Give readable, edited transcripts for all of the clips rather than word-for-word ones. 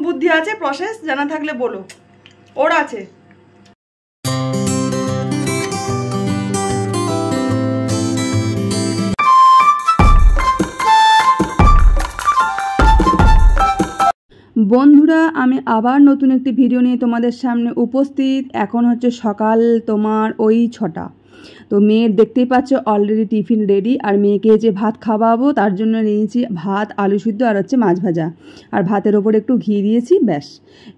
বুদ্ধি আছে প্রসেস জানা থাকলে বলো। ওর আছে। বন্ধুরা আমি আবার নতুন একটি ভিডিও নিয়ে তোমাদের সামনে উপস্থিত। এখন হচ্ছে সকাল তোমার ওই 6টা। তো মেয়ের দেখতেই পাচ্ছ অলরেডি টিফিন রেডি। আর মেয়েকে যে ভাত খাওয়াবো তার জন্য নিয়েছি ভাত, আলু সিদ্ধ আর হচ্ছে মাছ ভাজা, আর ভাতের ওপর একটু ঘি দিয়েছি, ব্যাস।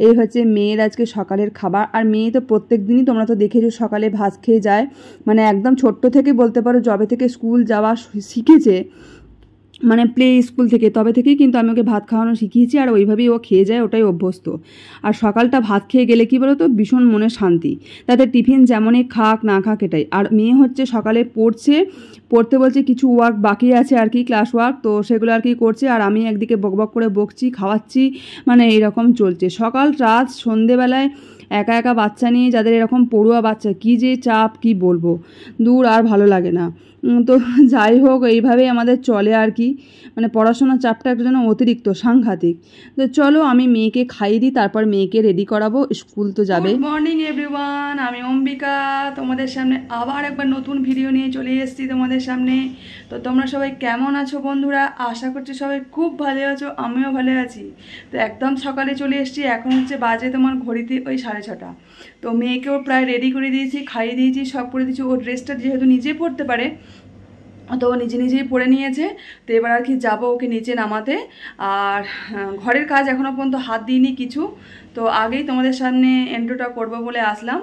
এই হচ্ছে মেয়ের আজকে সকালের খাবার। আর মেয়ে তো প্রত্যেক দিনই তোমরা তো দেখেছো সকালে ভাত খেয়ে যায়, মানে একদম ছোট্ট থেকে বলতে পারো যবে থেকে স্কুল যাওয়া শিখেছে, মানে প্লে স্কুল থেকে, তবে থেকেই কিন্তু আমি ওকে ভাত খাওয়ানো শিখিয়েছি আর ওইভাবেই ও খেয়ে যায়, ওটাই অভ্যস্ত। আর সকালটা ভাত খেয়ে গেলে কি বলো তো ভীষণ মনে শান্তি। তাতে টিফিন যেমনই খাক না খাক এটাই। আর মেয়ে হচ্ছে সকালে পড়তে বলছে, কিছু ওয়ার্ক বাকি আছে আর কি, ক্লাস ওয়ার্ক, তো সেগুলো আর কি করছে। আর আমি একদিকে বকবক করে বকছি, খাওয়াচ্ছি, মানে এইরকম চলছে। সকাল রাত সন্ধেবেলায় একা একা বাচ্চা নিয়ে, যাদের এরকম পড়ুয়া বাচ্চা, কী যে চাপ কি বলবো, দূর আর ভালো লাগে না। তো যাই হোক এইভাবেই আমাদের চলে আর কি, মানে পড়াশোনার চাপটা একটু যেন অতিরিক্ত সাংঘাতিক। তো চলো আমি মেয়েকে খাইয়ে দিই, তারপর মেয়েকে রেডি করাবো, স্কুল তো যাবে। গুড মর্নিং এভরিওয়ান, আমি অম্বিকা তোমাদের সামনে আবার একবার নতুন ভিডিও নিয়ে চলে এসেছি তোমাদের সামনে। তো তোমরা সবাই কেমন আছো বন্ধুরা? আশা করছি সবাই খুব ভালো আছো, আমিও ভালো আছি। তো একদম সকালে চলে এসেছি, এখন হচ্ছে বাজে তোমার ঘড়িতে ওই 6:30। তো মেয়েকেও প্রায় রেডি করে দিয়েছি, খাইয়ে দিয়েছি, সব করে দিয়েছি। ওর ড্রেসটা যেহেতু নিজে পরতে পারে তো ও নিজেই পরে নিয়েছে। তো এবার আর কি যাবো ওকে নিচে নামাতে। আর ঘরের কাজ এখনও পর্যন্ত হাত দিইনি কিছু, তো আগেই তোমাদের সামনে এন্ট্রোটা করবো বলে আসলাম।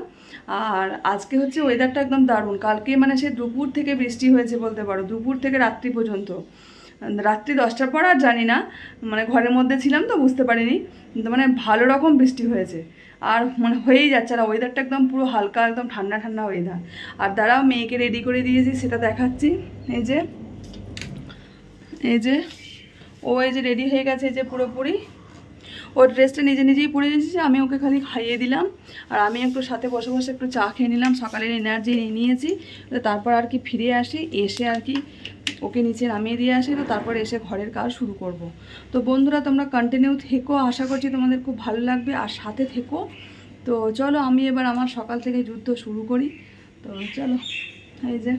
আর আজকে হচ্ছে ওয়েদারটা একদম দারুণ। কালকে মানে সে দুপুর থেকে বৃষ্টি হয়েছে বলতে পারো, দুপুর থেকে রাত্রি পর্যন্ত। রাত্রি 10টার পর আর জানি না, মানে ঘরের মধ্যে ছিলাম তো বুঝতে পারিনি, কিন্তু মানে ভালো রকম বৃষ্টি হয়েছে। আর মানে হয়েই যাচ্ছে, আর ওয়েদারটা একদম পুরো হালকা একদম ঠান্ডা ঠান্ডা ওয়েদার। আর দাঁড়াও মেয়েকে রেডি করে দিয়েছি, সেটা দেখাচ্ছি। এই যে ও এই যে রেডি হয়ে গেছে, এই যে পুরোপুরি ওর ড্রেসটা নিজেই পরে নিয়েছি, আমি ওকে খালি খাইয়ে দিলাম। আর আমি একটু সাথে বসে বসে একটু চা খেয়ে নিলাম, সকালের এনার্জি নিয়েছি। তো তারপর আর কি ফিরে আসি, এসে আর কি ওকে নিচে নামিয়ে দিয়ে আসি। তো তারপর এসে ঘরের কাজ শুরু করব। তো বন্ধুরা তোমরা কন্টিনিউ থেকো, আশা করছি তোমাদের খুব ভালো লাগবে, আর সাথে থেকো। তো চলো আমি এবার আমার সকাল থেকে যুদ্ধ শুরু করি। তো চলো, এই যে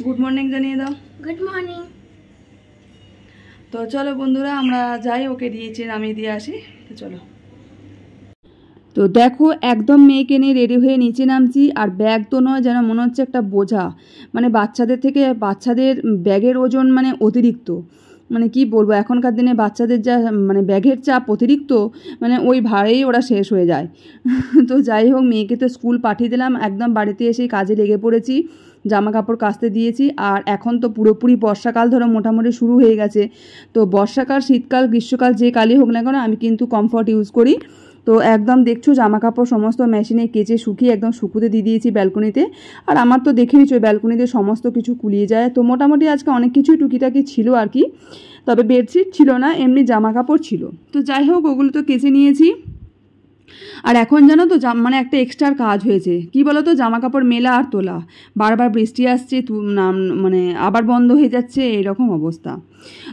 গুড মর্নিং জানিয়ে দাও। Good morning. তো চলো বন্ধুরা আমরা যাই, ওকে নিচে নামিয়ে দিয়ে আসি। তো চলো। তো দেখো একদম মেয়েকে নিয়ে রেডি হয়ে নিচে নামছি। আর ব্যাগ তো নয়, যেন মনে হচ্ছে একটা বোঝা, মানে বাচ্চাদের ব্যাগের ওজন মানে অতিরিক্ত। মানে কি বলবো, এখনকার দিনে বাচ্চাদের যা মানে ব্যাগের চাপ অতিরিক্ত, মানে ওই ভাড়েই ওরা শেষ হয়ে যায়। তো যাই হোক মেয়েকে তো স্কুল পাঠিয়ে দিলাম, একদম বাড়িতে এসেই কাজে লেগে পড়েছি, জামা কাপড় কাচতে দিয়েছি। আর এখন তো পুরোপুরি বর্ষাকাল ধরো মোটামুটি শুরু হয়ে গেছে। তো বর্ষাকাল, শীতকাল, গ্রীষ্মকাল যে কালই হোক না কেন আমি কিন্তু কমফর্ট ইউজ করি। তো একদম দেখছো জামা কাপড় সমস্ত মেশিনে কেচে শুকিয়ে একদম শুকুতে দিয়ে দিয়েছি ব্যালকনিতে। আর আমার তো দেখে নিচ্ছ ব্যালকনিতে সমস্ত কিছু কুলিয়ে যায়। তো মোটামুটি আজকে অনেক কিছুই টুকিটাকি ছিল আর কি, তবে বেডশিট ছিল না, এমনি জামা কাপড় ছিল। তো যাই হোক ওগুলো তো কেচে নিয়েছি। আর এখন জানো তো মানে একটা এক্সট্রার কাজ হয়েছে, কি বলো তো, জামা কাপড় মেলা আর তোলা। বারবার বৃষ্টি আসছে, মানে আবার বন্ধ হয়ে যাচ্ছে, এরকম অবস্থা।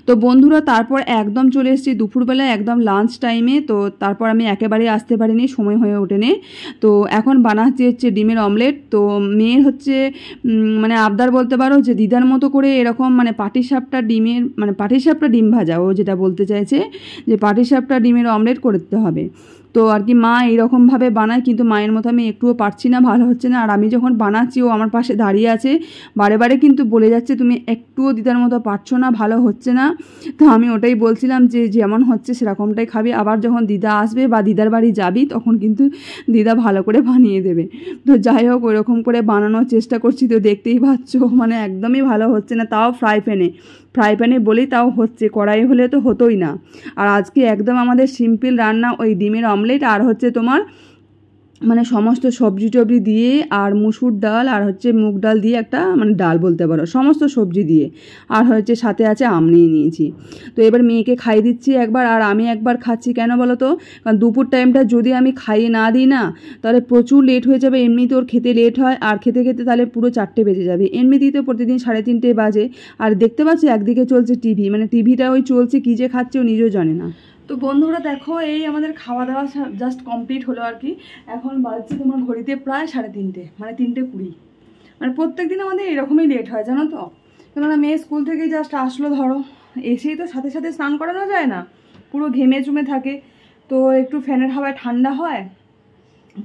তো বন্ধুরা তারপর একদম চলে এসেছি দুপুরবেলায় একদম লাঞ্চ টাইমে। তো তারপর আমি একেবারে আসতে পারিনি, সময় হয়ে ওঠেনি। তো এখন বানাচ্ছি হচ্ছে ডিমের অমলেট। তো মেয়ের হচ্ছে মানে আবদার বলতে পারো, যে দিদার মতো করে এরকম মানে পাটিসাপটা ডিম ভাজা, ও যেটা বলতে চাইছে যে পাটিসাপটা ডিমের অমলেট করতে হবে। তো আর কি মা এইরকমভাবে বানায়, কিন্তু মায়ের মতো আমি একটুও পারছি না, ভালো হচ্ছে না। আর আমি যখন বানাচ্ছি ও আমার পাশে দাঁড়িয়ে আছে, বারে কিন্তু বলে যাচ্ছে তুমি একটুও দিদার মতো পারছো না, ভালো হচ্ছে না। তো আমি ওটাই বলছিলাম যে যেমন হচ্ছে সেরকমটাই খাবি, আবার যখন দিদা আসবে বা দিদার বাড়ি যাবি তখন কিন্তু দিদা ভালো করে বানিয়ে দেবে। তো যাই হোক ওইরকম করে বানানোর চেষ্টা করছি। তো দেখতেই পাচ্ছ মানে একদমই ভালো হচ্ছে না, তাও ফ্রাই প্যানে বলেই তাও হচ্ছে, কড়াই হলে তো হতোই না। আর আজকে একদম আমাদের সিম্পল রান্না, ওই ডিমের অমলেট আর হচ্ছে তোমার মানে সমস্ত সবজি টবজি দিয়ে, আর মুসুর ডাল আর হচ্ছে মুগ ডাল দিয়ে একটা মানে ডাল বলতে পারো, সমস্ত সবজি দিয়ে, আর হচ্ছে সাথে আছে আম নিয়ে নিয়েছি। তো এবার মেয়েকে খাইয়ে দিচ্ছি একবার, আর আমি একবার খাচ্ছি। কেন বলো তো, কারণ দুপুর টাইমটা যদি আমি খাইয়ে না দিই না, তাহলে প্রচুর লেট হয়ে যাবে। এমনিতে ওর খেতে লেট হয়, আর খেতে তাহলে পুরো 4টে বেজে যাবে। এমনিতেই তো প্রতিদিন 3:30 বাজে। আর দেখতে পাচ্ছি একদিকে চলছে টিভি, মানে টিভিটা ওই চলছে, কী যে খাচ্ছে ও নিজেও জানে না। তো বন্ধুরা দেখো, এই আমাদের খাওয়া দাওয়া জাস্ট কমপ্লিট হলো আর কি। এখন বাজছে তোমার ঘড়িতে প্রায় 3:30, মানে 3:20। মানে প্রত্যেক দিন আমাদের এরকমই লেট হয় জানো তো। কেননা মেয়ে স্কুল থেকে জাস্ট আসলো, ধরো এসেই তো সাথে সাথে স্নান করানো যায় না, পুরো ঘেমে চুমে থাকে। তো একটু ফ্যানের হাওয়ায় ঠান্ডা হয়,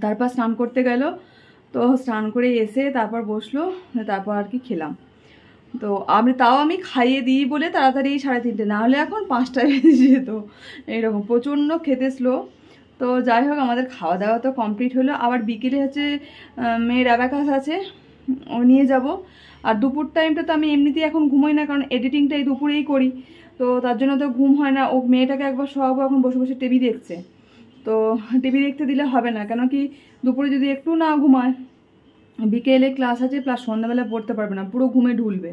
তারপর স্নান করতে গেল। তো স্নান করে এসে তারপর বসলো, তারপর আর কি খেলাম। তো আমি খাইয়ে দিই বলে তাড়াতাড়ি 3:30, না হলে এখন 5টায় বেজে যেত। এইরকম প্রচণ্ড খেতে স্লো। তো যাই হোক, আমাদের খাওয়া দাওয়া তো কমপ্লিট হলো। আবার বিকেলে হচ্ছে মেয়ের অ্যাবাকাস আছে, ও নিয়ে যাব। আর দুপুর টাইমটা তো আমি এমনিতেই এখন ঘুমোই না, কারণ এডিটিংটা এই দুপুরেই করি। তো তার জন্য তো ঘুম হয় না। ও মেয়েটাকে একবার শোয়াবো, এখন বসে বসে টিভি দেখছে। তো টিভি দেখতে দিলে হবে না, কেন কি দুপুরে যদি একটু না ঘুমায়, বিকেলে ক্লাস আছে, প্লাস সন্ধ্যাবেলা পড়তে পারবে না, পুরো ঘুমে ঢুলবে।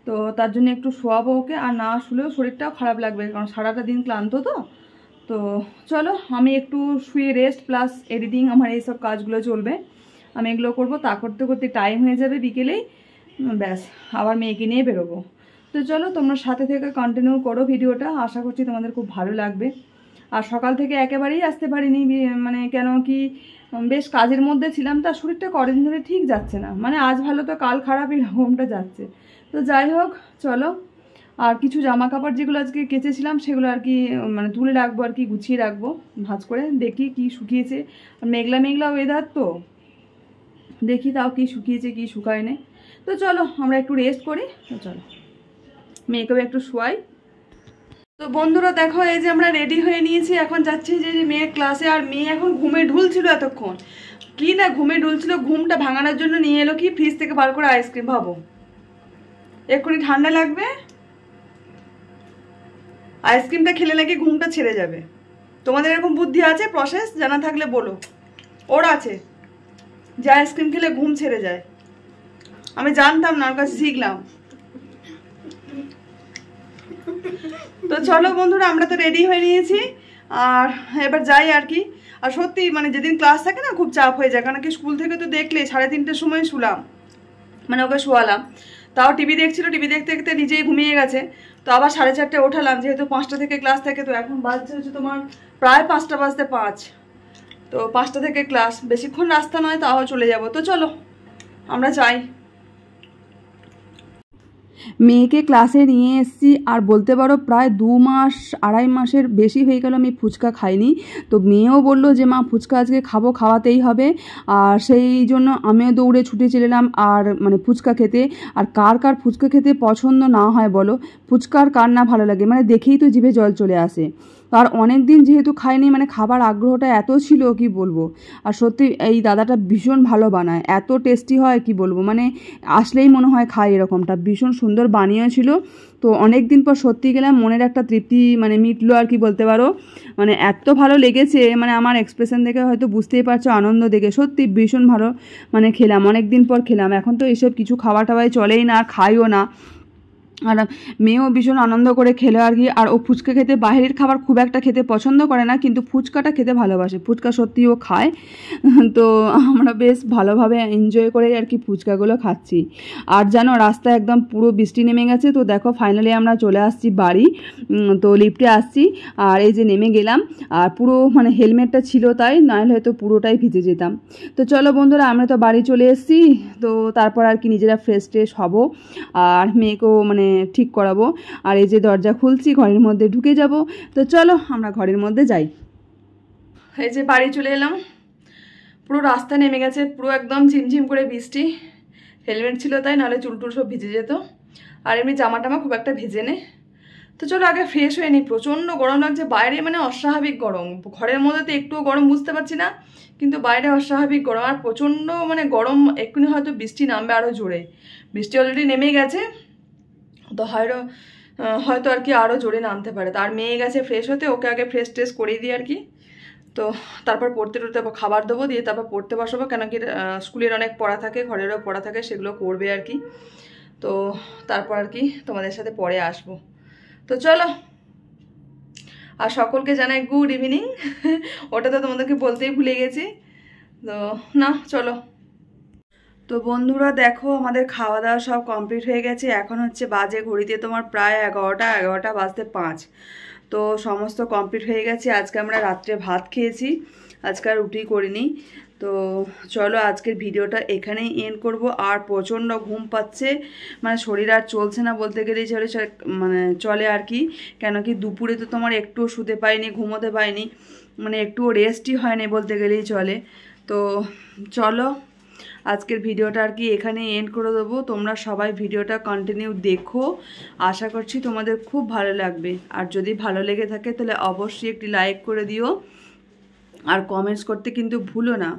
তো তার জন্য একটু শোয়াবো ওকে, আর না শুলেও শরীরটাও খারাপ লাগবে, কারণ সারাটা দিন ক্লান্ত তো। তো চলো, আমি একটু শুয়ে রেস্ট প্লাস এডিটিং, আমার এইসব কাজগুলো চলবে, আমি এগুলো করবো। তা করতে করতে টাইম হয়ে যাবে বিকেলেই, ব্যাস আবার মেয়েকে নিয়ে বেরোবো। তো চলো, তোমরা সাথে থেকে কন্টিনিউ করো ভিডিওটা, আশা করছি তোমাদের খুব ভালো লাগবে। আর সকাল থেকে একেবারেই আসতে পারিনি, মানে কেন কি বেশ কাজের মধ্যে ছিলাম, তার শরীরটা কদিন ধরে ঠিক যাচ্ছে না, মানে আজ ভালো তো কাল খারাপ, এরকমটা যাচ্ছে। তো যাই হোক চলো, আর কিছু জামা কাপড় যেগুলো আজকে কেচেছিলাম সেগুলো আর কি মানে তুলে রাখবো আর কি, গুছিয়ে রাখবো ভাঁজ করে, দেখি কি শুকিয়েছে। আর মেঘলা মেঘলা ওয়েদার তো, দেখি তাও কি শুকিয়েছে কি শুকায়নি। তো চলো আমরা একটু রেস্ট করি। তো চলো মেয়েকেও একটু শোয়াই। তো বন্ধুরা দেখো, এই যে আমরা রেডি হয়ে নিয়েছি, এখন যাচ্ছি যে মেয়ের ক্লাসে। আর মেয়ে এখন ঘুমে ঢুলছিল এতক্ষণ, কি না ঘুমে ঢুলছিল, ঘুমটা ভাঙানোর জন্য নিয়ে এলো কি ফ্রিজ থেকে বার করে আইসক্রিম। ভাবো এক্ষুনি ঠান্ডা লাগবে, আইসক্রিমটা খেলে নাকি ঘুমটা ছেড়ে যাবে। তোমাদের এরকম বুদ্ধি আছে, প্রসেস জানা থাকলে বলো। ওর আছে যে আইসক্রিম খেলে ঘুম ছেড়ে যায়, আমি জানতাম না, ওর কাছে শিখলাম। তো চলো বন্ধুরা, আমরা তো রেডি হয়ে নিয়েছি, আর এবার যাই আর কি। আর সত্যি মানে যেদিন ক্লাস থাকে না, খুব চাপ হয়ে যায়, কারণ কি স্কুল থেকে তো দেখলে 3:30টার সময় শুলাম, মানে ওকে শোয়ালাম। তাও টিভি দেখছিল, টিভি দেখতে দেখতে নিজেই ঘুমিয়ে গেছে। তো আবার 4:30টায় ওঠালাম, যেহেতু 5টা থেকে ক্লাস থাকে। তো এখন বাজছে হচ্ছে তোমার প্রায় 5টা বাজতে 5। তো 5টা থেকে ক্লাস, বেশিক্ষণ রাস্তা নয়, তাও চলে যাব। তো চলো আমরা যাই। মেয়েকে ক্লাসে নিয়ে এসেছি, আর বলতে পারো প্রায় 2 মাস 2.5 মাসের বেশি হয়ে গেল আমি ফুচকা খাইনি। তো মেয়েও বললো যে মা ফুচকা আজকে খাবো, খাওয়াতেই হবে। আর সেই জন্য আমিও দৌড়ে ছুটে চলে এলাম আর মানে ফুচকা খেতে। আর কার কার ফুচকা খেতে পছন্দ না হয় বলো, ফুচকার কার না ভালো লাগে, মানে দেখেই তো জিভে জল চলে আসে। আর অনেক দিন যেহেতু খাইনি, মানে খাবার আগ্রহটা এত ছিল কি বলবো। আর সত্যি এই দাদাটা ভীষণ ভালো বানায়, এত টেস্টি হয় কি বলবো, মানে আসলেই মনে হয় খাই এরকমটা, ভীষণ সুন্দর বানিয়েছিল। তো অনেক দিন পর সত্যি গেলাম, মনের একটা তৃপ্তি মানে মিটলো আর কি বলতে পারো। মানে এত ভালো লেগেছে, মানে আমার এক্সপ্রেশন দেখে হয়তো বুঝতেই পারছো, আনন্দ দেখে সত্যি ভীষণ ভালো মানে খেলাম, অনেক দিন পর খেলাম। এখন তো এইসব কিছু খাওয়া টাওয়াই চলেই না, আর খাইও না। আর মেয়েও ভীষণ আনন্দ করে খেলো আর কি। আর ও ফুচকা খেতে, বাইরের খাবার খুব একটা খেতে পছন্দ করে না, কিন্তু ফুচকাটা খেতে ভালোবাসে, ফুচকা সত্যি ও খায়। তো আমরা বেশ ভালোভাবে এনজয় করে আর কি ফুচকাগুলো খাচ্ছি। আর জানো রাস্তায় একদম পুরো বৃষ্টি নেমে গেছে। তো দেখো ফাইনালি আমরা চলে আসছি বাড়ি। তো লিফটে আসছি, আর এই যে নেমে গেলাম। আর পুরো মানে হেলমেটটা ছিল তাই, নাহলে হয়তো পুরোটাই ভিজে যেতাম। তো চলো বন্ধুরা, আমরা তো বাড়ি চলে এসেছি। তো তারপর আর কি নিজেরা ফ্রেশ ট্রেশ হবো, আর মেয়েকেও মানে ঠিক করাবো। আর এই যে দরজা খুলছি, ঘরের মধ্যে ঢুকে যাব। তো চলো আমরা ঘরের মধ্যে যাই। এই যে বাড়ি চলে এলাম, পুরো রাস্তা নেমে গেছে, পুরো একদম ঝিমঝিম করে বৃষ্টি। হেলমেট ছিল তাই, নাহলে চুলটুল সব ভিজে যেত। আর এমনি জামা টামা খুব একটা ভেজে নে। তো চলো আগে ফ্রেশ হয়ে নিই, প্রচণ্ড গরম লাগছে বাইরে, মানে অস্বাভাবিক গরম। ঘরের মধ্যে তো একটুও গরম বুঝতে পারছি না, কিন্তু বাইরে অস্বাভাবিক গরম। আর প্রচণ্ড মানে গরম, এক্ষুনি হয়তো বৃষ্টি নামবে আরও জোরে। বৃষ্টি অলরেডি নেমেই গেছে, তো হয়তো আর কি আরও জোরে নামতে পারে। তার মেয়ে গেছে ফ্রেশ হতে, ওকে আগে ফ্রেশ ট্রেশ করিয়ে দিই আর কি। তো তারপর পড়তে টড়তে খাবার দেবো, দিয়ে তারপর পড়তে বসাবো, কেন কি স্কুলের অনেক পড়া থাকে, ঘরেরও পড়া থাকে, সেগুলো করবে আর কি। তো তারপর আর কি তোমাদের সাথে পরে আসবো। তো চলো, আর সকলকে জানাই গুড ইভিনিং। ওটা তো তোমাদেরকে বলতেই ভুলে গেছি। তো না চলো। তো বন্ধুরা দেখো, আমাদের খাওয়া দাওয়া সব কমপ্লিট হয়ে গেছে। এখন হচ্ছে বাজে ঘড়িতে তোমার প্রায় 11টা বাজতে 5। তো সমস্ত কমপ্লিট হয়ে গেছে। আজকে আমরা রাত্রে ভাত খেয়েছি, আজকে আর রুটি করিনি। তো চলো আজকের ভিডিওটা এখানেই এন্ড করব। আর প্রচণ্ড ঘুম পাচ্ছে, মানে শরীর আর চলছে না বলতে গেলেই চলে, মানে চলে আর কি। কেন কি দুপুরে তো তোমার একটুও শুতে পাইনি, ঘুমোতে পাইনি, মানে একটুও রেস্টই হয়নি বলতে গেলেই চলে। তো চলো আজকের ভিডিওটা আর কি এখানে এন্ড করে দেবো। তোমরা সবাই ভিডিওটা কন্টিনিউ দেখো, আশা করছি তোমাদের খুব ভালো লাগবে। আর যদি ভালো লেগে থাকে তাহলে অবশ্যই একটি লাইক করে দিও, আর কমেন্টস করতে কিন্তু ভুলো না।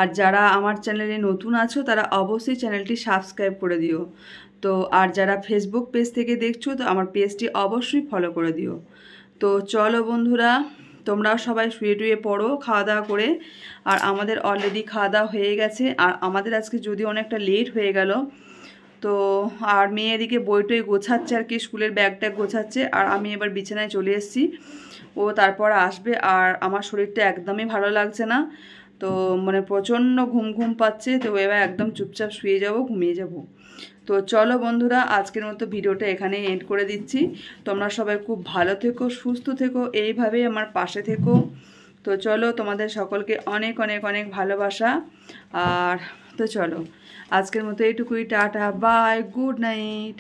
আর যারা আমার চ্যানেলে নতুন আছো তারা অবশ্যই চ্যানেলটি সাবস্ক্রাইব করে দিও। তো আর যারা ফেসবুক পেজ থেকে দেখছো তো আমার পেজটি অবশ্যই ফলো করে দিও। তো চলো বন্ধুরা, তোমরাও সবাই শুয়ে টুয়ে পড়ো খাওয়া দাওয়া করে। আর আমাদের অলরেডি খাওয়া দাওয়া হয়ে গেছে। আর আমাদের আজকে যদি অনেকটা লেট হয়ে গেল, তো আর মেয়ে এদিকে বইটই গোছাচ্ছে আর কি, স্কুলের ব্যাগটা গোছাচ্ছে। আর আমি এবার বিছানায় চলে এসেছি, ও তারপর আসবে। আর আমার শরীরটা একদমই ভালো লাগছে না, তো মানে প্রচণ্ড ঘুম ঘুম পাচ্ছে। তো এবার একদম চুপচাপ শুয়ে যাব, ঘুমিয়ে যাব। তো চলো বন্ধুরা, আজকের মতো ভিডিওটা এখানে এন্ড করে দিচ্ছি। তোমরা সবাই খুব ভালো থেকো, সুস্থ থেকো, এইভাবেই আমার পাশে থেকো। তো চলো, তোমাদের সকলকে অনেক অনেক অনেক ভালোবাসা। আর তো চলো আজকের মতো এইটুকুই, টাটা, বাই, গুড নাইট।